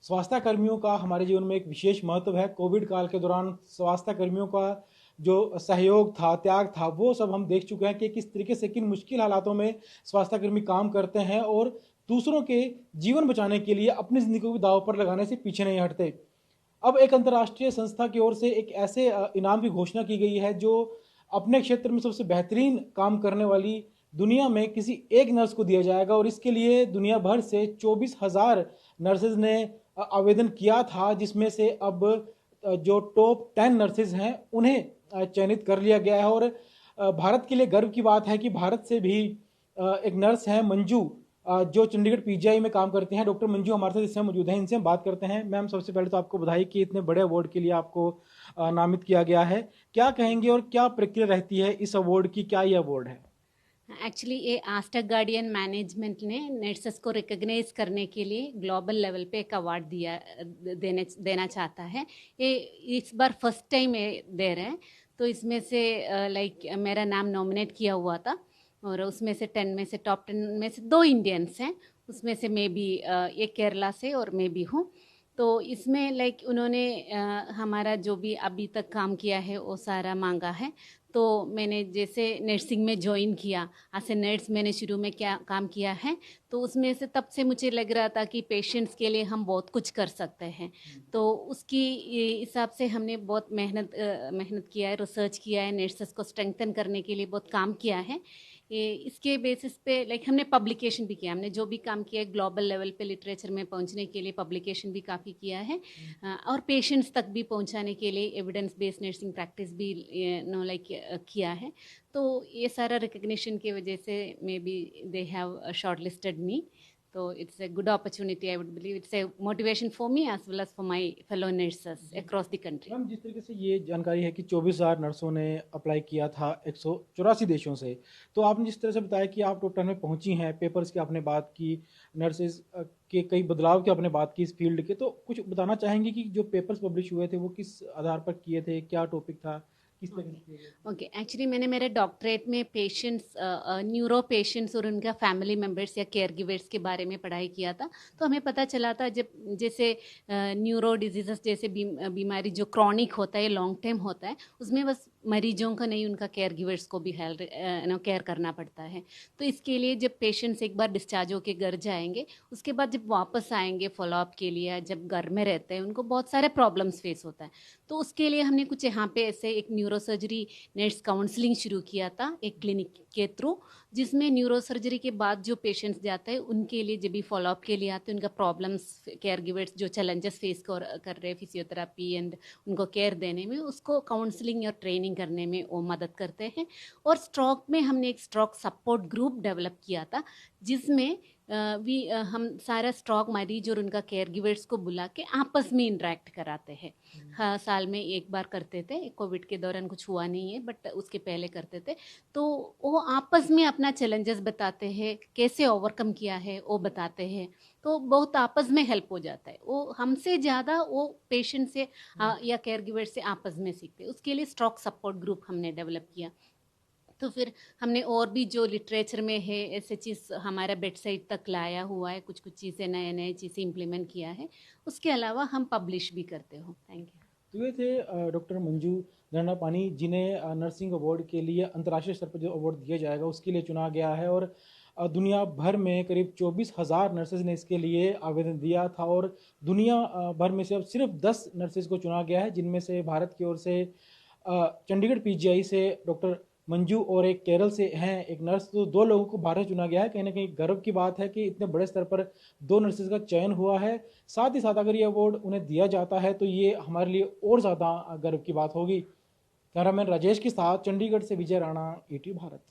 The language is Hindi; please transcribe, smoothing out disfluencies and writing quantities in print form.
स्वास्थ्य कर्मियों का हमारे जीवन में एक विशेष महत्व है। कोविड काल के दौरान स्वास्थ्य कर्मियों का जो सहयोग था, त्याग था, वो सब हम देख चुके हैं कि किस तरीके से किन मुश्किल हालातों में स्वास्थ्य कर्मी काम करते हैं और दूसरों के जीवन बचाने के लिए अपनी ज़िंदगी को भी दांव पर लगाने से पीछे नहीं हटते। अब एक अंतर्राष्ट्रीय संस्था की ओर से एक ऐसे इनाम की घोषणा की गई है जो अपने क्षेत्र में सबसे बेहतरीन काम करने वाली दुनिया में किसी एक नर्स को दिया जाएगा और इसके लिए दुनिया भर से 24,000 नर्सेज ने आवेदन किया था, जिसमें से अब जो टॉप 10 नर्सेज हैं उन्हें चयनित कर लिया गया है। और भारत के लिए गर्व की बात है कि भारत से भी एक नर्स है मंजू, जो चंडीगढ़ पीजीआई में काम करते हैं। डॉक्टर मंजू हमारे साथ इस समय मौजूद हैं, इनसे हम बात करते हैं। मैम, सबसे पहले तो आपको बधाई कि इतने बड़े अवार्ड के लिए आपको नामित किया गया है। क्या कहेंगे और क्या प्रक्रिया रहती है इस अवार्ड की, क्या ये अवार्ड है? एक्चुअली ये आस्टर गार्डियन मैनेजमेंट ने नर्सेस को रिकग्नाइज करने के लिए ग्लोबल लेवल पे एक अवार्ड देना चाहता है। ये इस बार फर्स्ट टाइम दे रहे हैं। तो इसमें से लाइक मेरा नाम नॉमिनेट किया हुआ था और उसमें से 10 में से टॉप 10 में से 2 इंडियंस हैं। उसमें से मैं भी एक केरला से और मैं भी हूँ। तो इसमें लाइक उन्होंने हमारा जो भी अभी तक काम किया है वो सारा मांगा है। तो मैंने जैसे नर्सिंग में ज्वाइन किया, एज ए नर्स मैंने शुरू में क्या काम किया है, तो उसमें से तब से मुझे लग रहा था कि पेशेंट्स के लिए हम बहुत कुछ कर सकते हैं। तो उसकी हिसाब से हमने बहुत मेहनत किया है, रिसर्च किया है, नर्सेस को स्ट्रेंथन करने के लिए बहुत काम किया है। इसके बेसिस पे लाइक हमने पब्लिकेशन भी किया, हमने जो भी काम किया है ग्लोबल लेवल पे लिटरेचर में पहुंचने के लिए पब्लिकेशन भी काफ़ी किया है और पेशेंट्स तक भी पहुंचाने के लिए एविडेंस बेस्ड नर्सिंग प्रैक्टिस भी नो लाइक किया है। तो ये सारा रिकग्निशन की वजह से may be they have shortlisted me. तो it's a good opportunity. I would believe it's a motivation for me as well as for my fellow nurses across the country. Ma'am, जिस तरीके से ये जानकारी है कि 24,000 नर्सों ने अप्लाई किया था 184 देशों से, तो आपने जिस तरह से बताया कि आप टॉप 10 में पहुंची हैं, पेपर्स की आपने बात की, नर्सेज के कई बदलाव की आपने बात की इस फील्ड के, तो कुछ बताना चाहेंगे कि जो पेपर्स पब्लिश हुए थे वो किस आधार पर किए थे, क्या टॉपिक था, किस तरह से किए गए? ओके, एक्चुअली मैंने मेरे डॉक्टरेट में पेशेंट्स, न्यूरो पेशेंट्स और उनका फैमिली मेम्बर्स या केयर गिवर्स के बारे में पढ़ाई किया था। तो हमें पता चला था जब जैसे न्यूरो डिजीज़ जैसे बीमारी जो क्रॉनिक होता है, लॉन्ग टर्म होता है, उसमें बस मरीजों का नहीं, उनका केयर गिवर्स को भी केयर करना पड़ता है। तो इसके लिए जब पेशेंट्स एक बार डिस्चार्ज होकर घर जाएंगे, उसके बाद जब वापस आएंगे फॉलोअप के लिए, जब घर में रहते हैं, उनको बहुत सारे प्रॉब्लम्स फेस होता है। तो उसके लिए हमने कुछ यहाँ पे ऐसे एक न्यूरो सर्जरी नर्स काउंसलिंग शुरू किया था एक क्लिनिक के थ्रू, जिसमें न्यूरो सर्जरी के बाद जो पेशेंट्स जाते हैं उनके लिए जब भी फॉलोअप के लिए आते हैं, उनका प्रॉब्लम्स, केयर गिवर्स जो चैलेंजेस फेस कर रहे हैं फिजियोथेरापी एंड उनको केयर देने में, उसको काउंसलिंग और ट्रेनिंग करने में वो मदद करते हैं। और स्ट्रोक में हमने एक स्ट्रोक सपोर्ट ग्रुप डेवलप किया था, जिसमें हम सारा स्ट्रोक मरीज और उनका केयर गिवर्स को बुला के आपस में इंटरेक्ट कराते हैं। हाँ, साल में एक बार करते थे, कोविड के दौरान कुछ हुआ नहीं है, बट उसके पहले करते थे। तो वो आपस में अपना चैलेंजेस बताते हैं, कैसे ओवरकम किया है वो बताते हैं। तो बहुत आपस में हेल्प हो जाता है, वो हमसे ज़्यादा वो पेशेंट से या केयर गिवर से आपस में सीखते हैं। उसके लिए स्ट्रोक सपोर्ट ग्रुप हमने डेवलप किया। तो फिर हमने और भी जो लिटरेचर में है ऐसे चीज़ हमारा वेबसाइट तक लाया हुआ है, कुछ कुछ चीज़ें नए चीज़ें इम्प्लीमेंट किया है। उसके अलावा हम पब्लिश भी करते हो। Thank you. तो ये थे डॉक्टर मंजू दंडापानी, जिन्हें नर्सिंग अवार्ड के लिए अंतर्राष्ट्रीय स्तर पर जो अवार्ड दिया जाएगा उसके लिए चुना गया है। और दुनिया भर में करीब 24,000 नर्सेज ने इसके लिए आवेदन दिया था और दुनिया भर में से अब सिर्फ 10 नर्सेज को चुना गया है, जिनमें से भारत की ओर से चंडीगढ़ पीजीआई से डॉक्टर मंजू और एक केरल से हैं एक नर्स। तो 2 लोगों को भारत चुना गया है। कहीं ना कहीं गर्व की बात है कि इतने बड़े स्तर पर 2 नर्सेज का चयन हुआ है। साथ ही साथ अगर ये अवार्ड उन्हें दिया जाता है तो ये हमारे लिए और ज़्यादा गर्व की बात होगी। कैमरामैन राजेश के साथ चंडीगढ़ से विजय राणा, ईटी भारत।